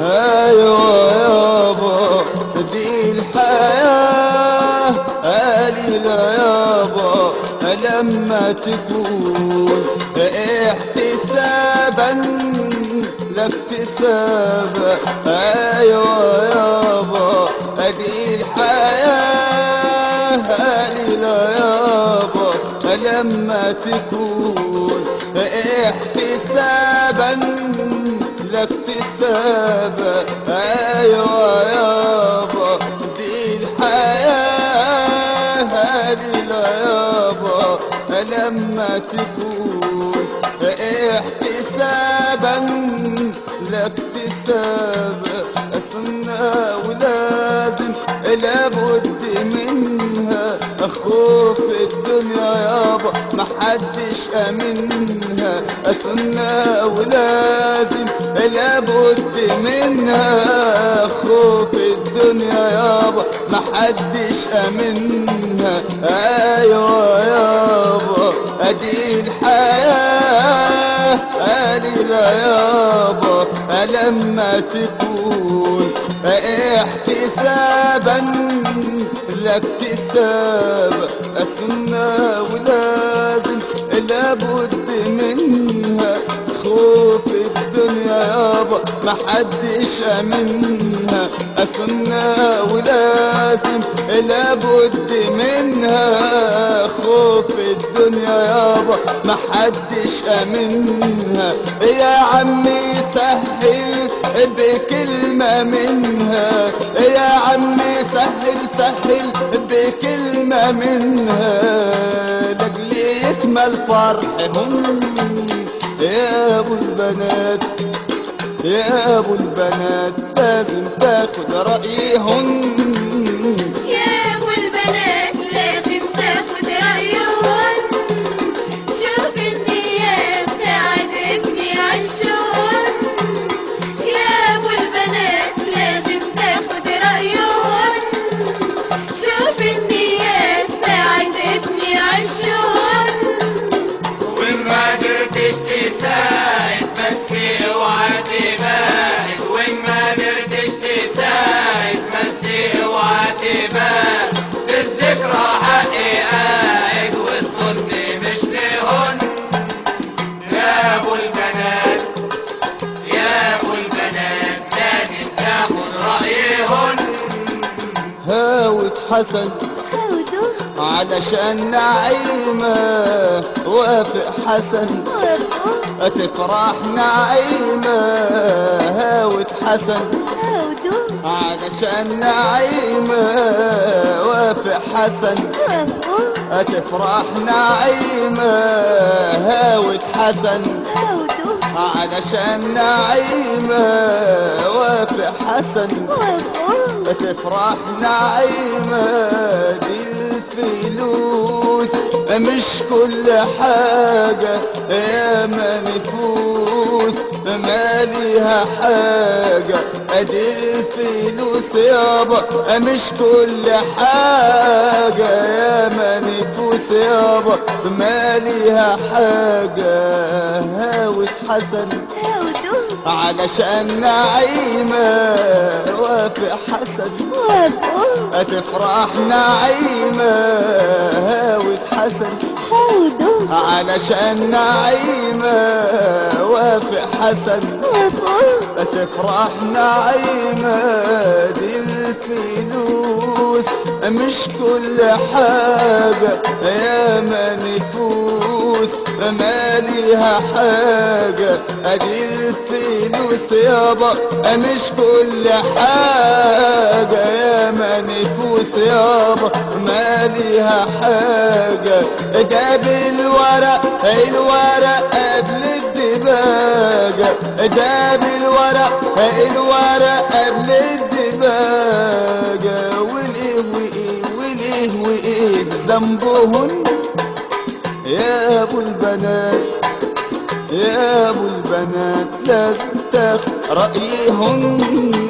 ايوه يابا دي الحياة قليلة يابا لما تكون احتسابا لا اكتسابا. ايوه يابا دي الحياة قليلة يابا لما تكون احتسابا لا اكتسابا. ايوه يابا دي الحياة قليلة يابا لما تكون احتسابا لا اكتسابا. سنة ولازم لابد منها خوف الدنيا يابا محدش امنها. سنة ولازم لابد منها خوف الدنيا يابا محدش امنها. ايوه يابا ادي الحياة قليلة يابا لما تكون احتسابا لا اكتسابا. سنة ولازم لابد منها خوف الدنيا يابا محدش امنها. سنة ولازم لابد منها خوف الدنيا يابا محدش امنها. يا عمي سهل بكلمة منها، يا عمي سهل سهل بكلمة منها لاجل يكمل فرحهم. يا ابو البنات يا ابو البنات لازم تاخد رأيهن. يا ابو البنات لازم تاخد رأيهن. شوف النية بتاعت ابني عالشغل. يا ابو البنات لازم تاخد رأيهن. شوف النية بتاعت ابني عالشغل. وإن ما قدرتش تساعد بس اوعى تبعد. وإن ما قدرتش تساعد بس اوعى تبعد. الذكرى حقي قاعد والظلم مش لهن. يا ابو البنات يا ابو البنات لازم تاخد رأيهن. هاوت حسن هودو علشان نعيمة وافق حسن وافقوا تفرح نعيمة. هاوت حسن هودو علشان نعيمة وافق حسن وافقوا تفرح نعيمة. هاوت حسن هودو علشان نعيمة وافق حسن وافقوا تفرح نعيمة. دي الفلوس مش كل حاجة يا ما نفوس ما ليها حاجة. ادي الفلوس يابا مش كل حاجة يا ما نفوس يابا ما ليها حاجة. هاوت حسن هودو علشان نعيمة وافق حسن وافقوا تفرح نعيمة. هاوت حسن هودو علشان نعيمة وافق حسن وافقوا تفرح نعيمة. دي الفلوس مش كل حاجة يا ما نفوس ما ليها حاجة. ادي الفلوس يابا مش كل حاجة يا ما نفوس يابا ما ليها حاجة. ده بالورق الورق قبل الدباجة. ده بالورق الورق قبل الدباجة. والايه وايه والايه وايه ذنبهن. يا ابو البنات يا ابو البنات لازم تاخد رأيهن.